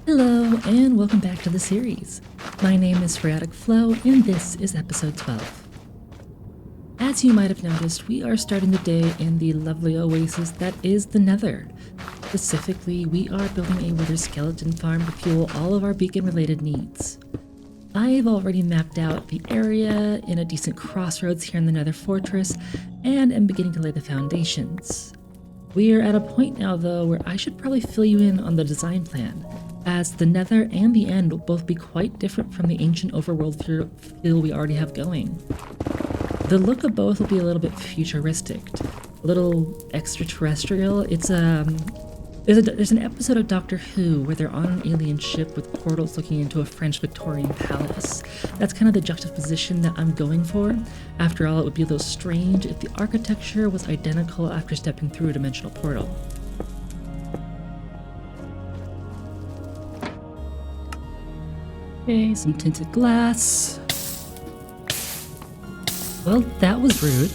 Hello, and welcome back to the series. My name is FreyoticFlow, and this is episode 12. As you might have noticed, we are starting the day in the lovely oasis that is the Nether. Specifically, we are building a wither skeleton farm to fuel all of our beacon-related needs. I've already mapped out the area in a decent crossroads here in the Nether Fortress, and am beginning to lay the foundations. We are at a point now, though, where I should probably fill you in on the design plan, as the Nether and the End will both be quite different from the ancient overworld feel we already have going. The look of both will be a little bit futuristic, a little extraterrestrial. There's an episode of Doctor Who where they're on an alien ship with portals looking into a French Victorian palace. That's kind of the juxtaposition that I'm going for. After all, it would be a little strange if the architecture was identical after stepping through a dimensional portal. Okay, some tinted glass. Well, that was rude.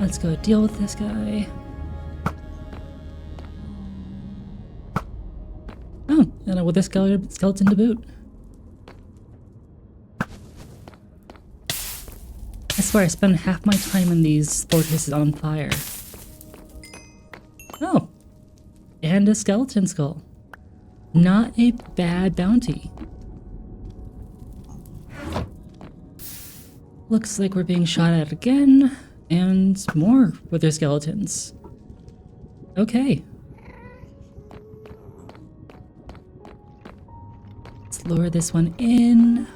Let's go deal with this guy. Oh, and a wither skeleton to boot. I swear I spend half my time in these fortresses on fire. Oh, and a skeleton skull. Not a bad bounty. Looks like we're being shot at again, and more wither skeletons. Okay. Let's lure this one in.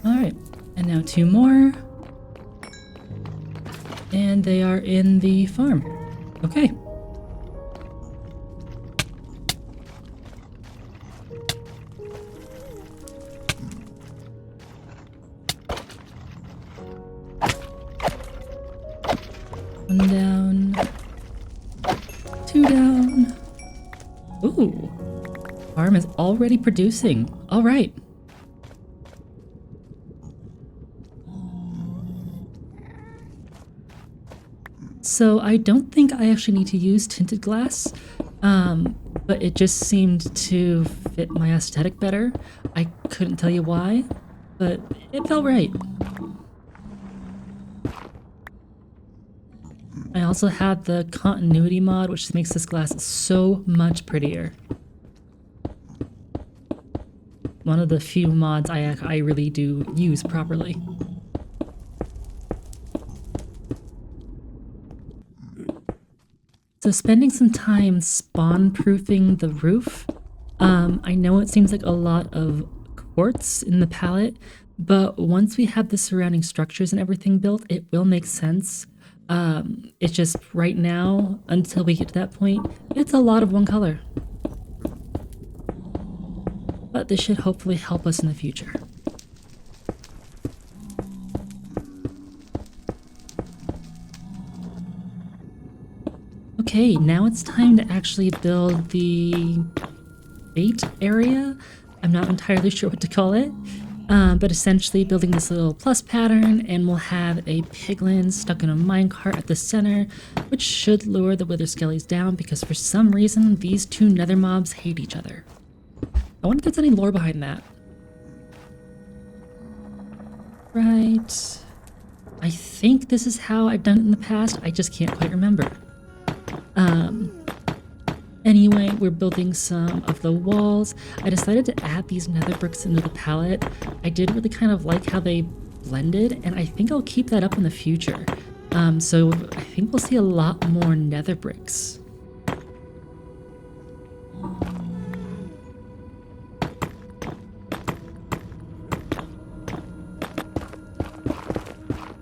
Alright, and now two more. And they are in the farm. Okay. One down. Two down. Ooh. Farm is already producing. All right. So I don't think I actually need to use tinted glass, but it just seemed to fit my aesthetic better. I couldn't tell you why, but it felt right. I also had the continuity mod, which makes this glass so much prettier. One of the few mods I really do use properly. So spending some time spawn-proofing the roof. I know it seems like a lot of quartz in the palette, but once we have the surrounding structures and everything built, it will make sense. It's just right now, until we get to that point, it's a lot of one color. But this should hopefully help us in the future. Okay, now it's time to actually build the bait area. I'm not entirely sure what to call it, but essentially building this little plus pattern, and we'll have a piglin stuck in a minecart at the center, which should lure the wither skellies down because for some reason these two nether mobs hate each other. I wonder if there's any lore behind that. Right. I think this is how I've done it in the past, I just can't quite remember. Anyway, we're building some of the walls. I decided to add these nether bricks into the palette. I did really kind of like how they blended, and I think I'll keep that up in the future. So I think we'll see a lot more nether bricks.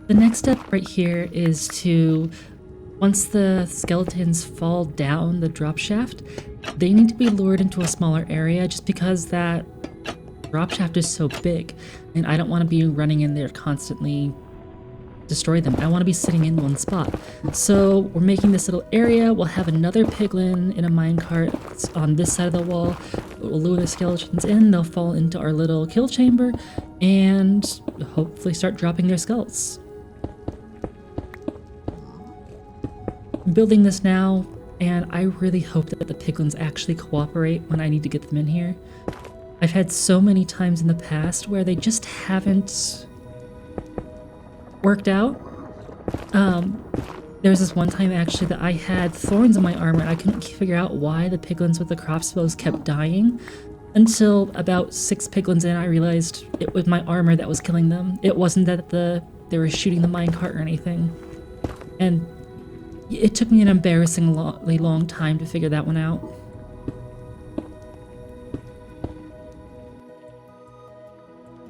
The next step right here is to, once the skeletons fall down the drop shaft, they need to be lured into a smaller area just because that drop shaft is so big, and I don't want to be running in there constantly destroy them. I want to be sitting in one spot. So we're making this little area. We'll have another piglin in a minecart on this side of the wall. We'll lure the skeletons in. They'll fall into our little kill chamber and hopefully start dropping their skulls. I'm building this now, and I really hope that the piglins actually cooperate when I need to get them in here. I've had so many times in the past where they just haven't worked out. There was this one time actually that I had thorns in my armor and I couldn't figure out why the piglins with the crossbows kept dying. Until about 6 piglins in, I realized it was my armor that was killing them. It wasn't that they were shooting the minecart or anything. And it took me an embarrassingly long time to figure that one out.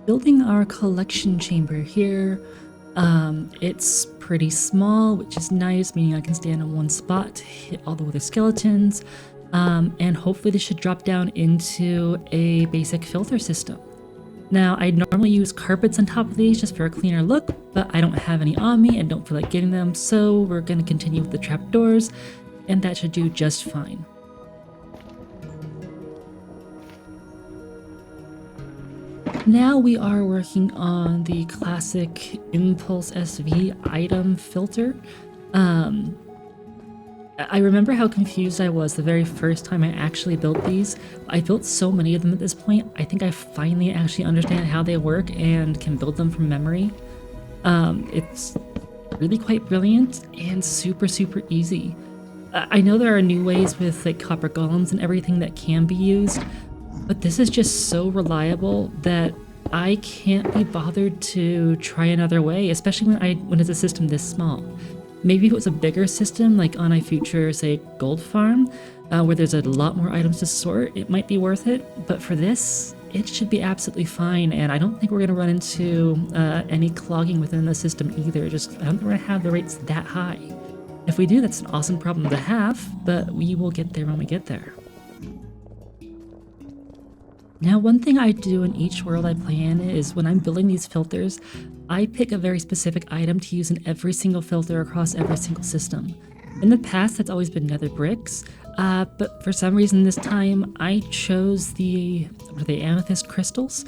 Building our collection chamber here. It's pretty small, which is nice, meaning I can stand in one spot to hit all the other skeletons. And hopefully this should drop down into a basic filter system. Now, I normally use carpets on top of these just for a cleaner look, but I don't have any on me and don't feel like getting them, so we're going to continue with the trapdoors, and that should do just fine. Now we are working on the classic Impulse SV item filter. I remember how confused I was the very first time I actually built these. I built so many of them at this point, I think I finally actually understand how they work and can build them from memory. It's really quite brilliant and super easy. I know there are new ways with like copper golems and everything that can be used, but this is just so reliable that I can't be bothered to try another way, especially when it's a system this small. Maybe if it was a bigger system, like on a future, say, gold farm, where there's a lot more items to sort, it might be worth it. But for this, it should be absolutely fine, and I don't think we're going to run into any clogging within the system either. Just, I don't think we're going to have the rates that high. If we do, that's an awesome problem to have, but we will get there when we get there. Now, one thing I do in each world I play in is when I'm building these filters, I pick a very specific item to use in every single filter across every single system. In the past, that's always been nether bricks, but for some reason this time I chose the amethyst crystals,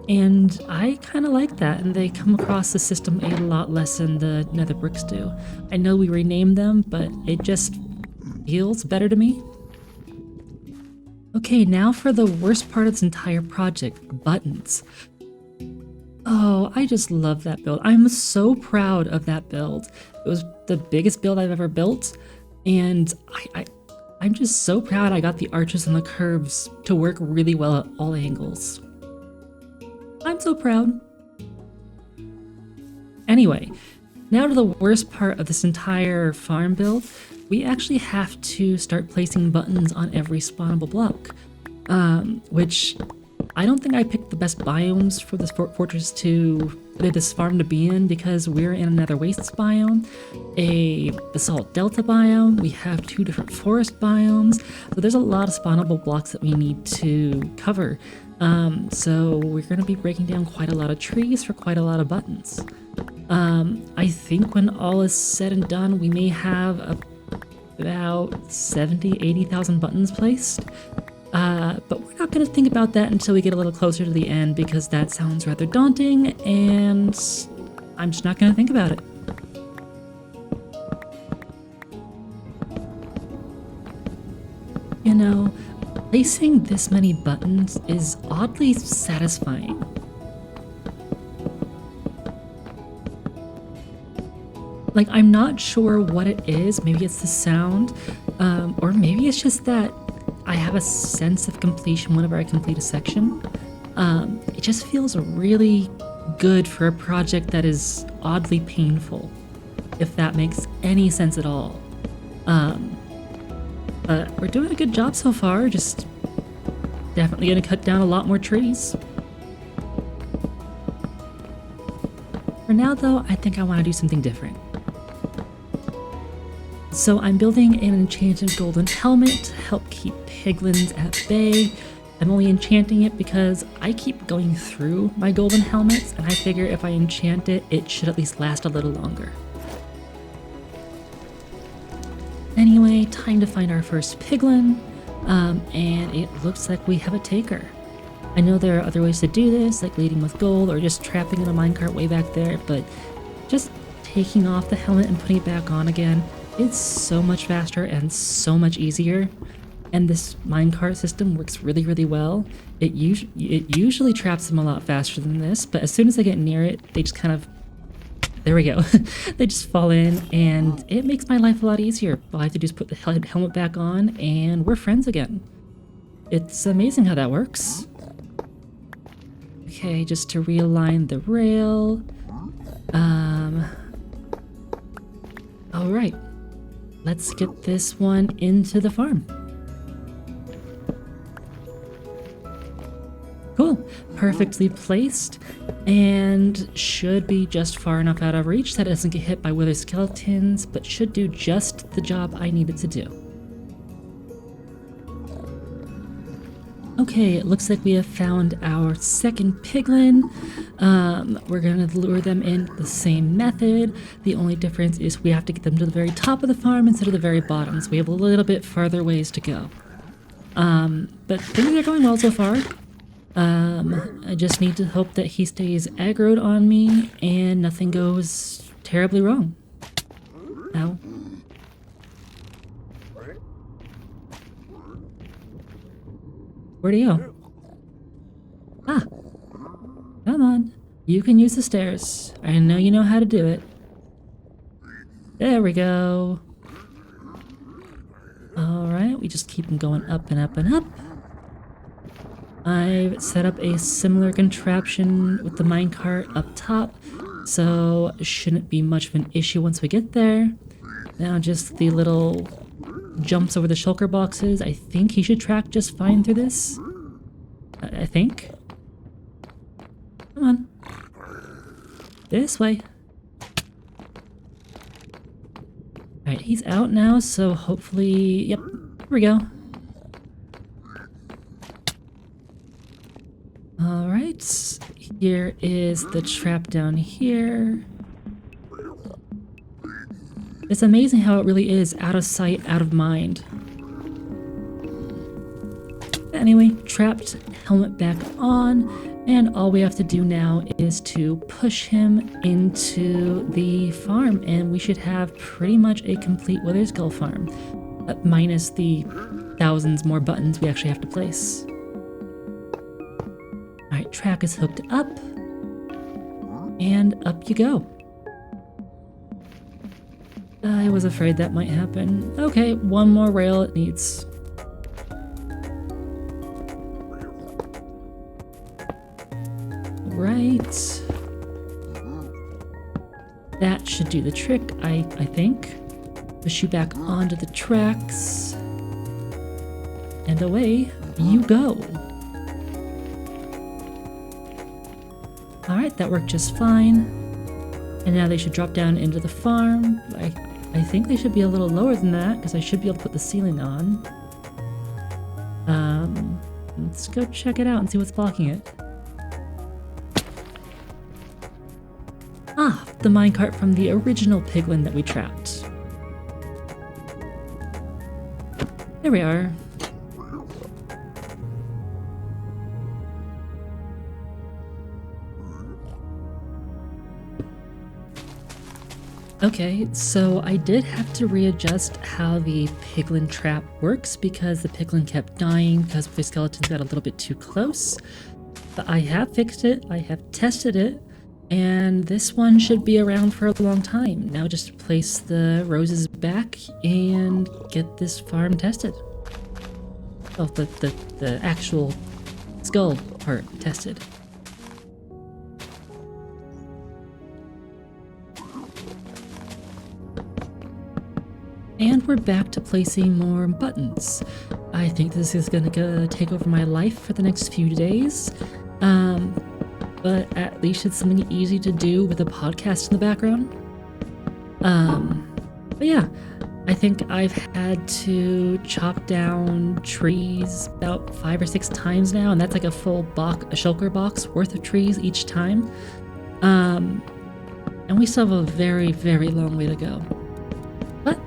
and I kind of like that, and they come across the system a lot less than the nether bricks do. I know we renamed them, but it just feels better to me. Okay, now for the worst part of this entire project, buttons. Oh, I just love that build. I'm so proud of that build. It was the biggest build I've ever built, and I'm just so proud I got the arches and the curves to work really well at all angles. I'm so proud. Anyway, now to the worst part of this entire farm build. We actually have to start placing buttons on every spawnable block, which I don't think I picked the best biomes for this this farm to be in, because we're in another wastes biome, a basalt delta biome, we have 2 different forest biomes, so there's a lot of spawnable blocks that we need to cover. So we're going to be breaking down quite a lot of trees for quite a lot of buttons. I think when all is said and done, we may have about 80,000 buttons placed. But we're not going to think about that until we get a little closer to the end, because that sounds rather daunting, and I'm just not going to think about it. You know, placing this many buttons is oddly satisfying. Like, I'm not sure what it is. Maybe it's the sound, or maybe it's just that I have a sense of completion whenever I complete a section. It just feels really good for a project that is oddly painful, if that makes any sense at all. But we're doing a good job so far, just definitely gonna cut down a lot more trees. For now though, I think I want to do something different. So I'm building an enchanted golden helmet to help keep piglins at bay. I'm only enchanting it because I keep going through my golden helmets, and I figure if I enchant it, it should at least last a little longer. Anyway, time to find our first piglin, and it looks like we have a taker. I know there are other ways to do this, like leading with gold or just trapping in a minecart way back there, but just taking off the helmet and putting it back on again, It's so much faster and so much easier. And this minecart system works really, really well. It usually traps them a lot faster than this, but as soon as I get near it, they just kind of... There we go. They just fall in, and it makes my life a lot easier. All I have to do is put the helmet back on, and we're friends again. It's amazing how that works. Okay, just to realign the rail. Alright. Let's get this one into the farm. Cool. Perfectly placed, and should be just far enough out of reach that it doesn't get hit by wither skeletons, but should do just the job I need it to do. Okay, it looks like we have found our second piglin. We're gonna lure them in the same method. The only difference is we have to get them to the very top of the farm instead of the very bottom, so we have a little bit farther ways to go. But things are going well so far. I just need to hope that he stays aggroed on me and nothing goes terribly wrong. Ow. Where'd he go? Ah! Come on. You can use the stairs. I know you know how to do it. There we go. Alright, we just keep him going up and up and up. I've set up a similar contraption with the minecart up top, so it shouldn't be much of an issue once we get there. Now just the little jumps over the shulker boxes. I think he should track just fine through this. I think. Come on. This way. Alright, he's out now, so hopefully... Yep, here we go. Alright, here is the trap down here. It's amazing how it really is out of sight, out of mind. Anyway, trapped, helmet back on, and all we have to do now is to push him into the farm, and we should have pretty much a complete Wither Skull farm, minus the thousands more buttons we actually have to place. Alright, track is hooked up, and up you go. I was afraid that might happen. Okay, one more rail it needs. Right. That should do the trick, I think. Push you back onto the tracks. And away you go. Alright, that worked just fine. And now they should drop down into the farm. I think they should be a little lower than that, because I should be able to put the ceiling on. Let's go check it out and see what's blocking it. Ah, the minecart from the original piglin that we trapped. There we are. Okay, so I did have to readjust how the piglin trap works because the piglin kept dying because the skeletons got a little bit too close. But I have fixed it, I have tested it, and this one should be around for a long time. Now just place the roses back and get this farm tested. Oh, the actual skull part tested. And we're back to placing more buttons. I think this is gonna take over my life for the next few days. But at least it's something easy to do with a podcast in the background. But yeah, I think I've had to chop down trees about 5 or 6 times now, and that's like a full a shulker box worth of trees each time. And we still have a very, very long way to go. But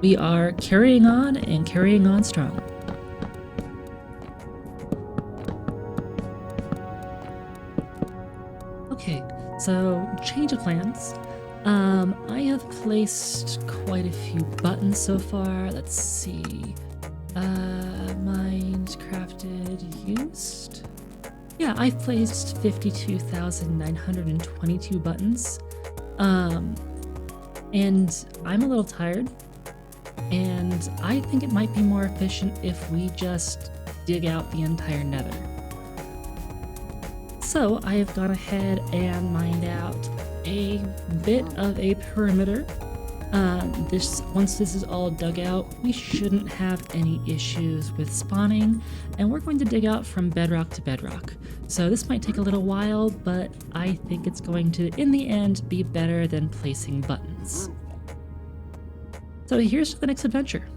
we are carrying on and carrying on strong. Okay, so change of plans. I have placed quite a few buttons so far. Let's see. Mined, crafted, used. Yeah, I've placed 52,922 buttons. And I'm a little tired. And I think it might be more efficient if we just dig out the entire nether. So I have gone ahead and mined out a bit of a perimeter. Once this is all dug out, we shouldn't have any issues with spawning, and we're going to dig out from bedrock to bedrock. So this might take a little while, but I think it's going to, in the end, be better than placing buttons. So here's to the next adventure.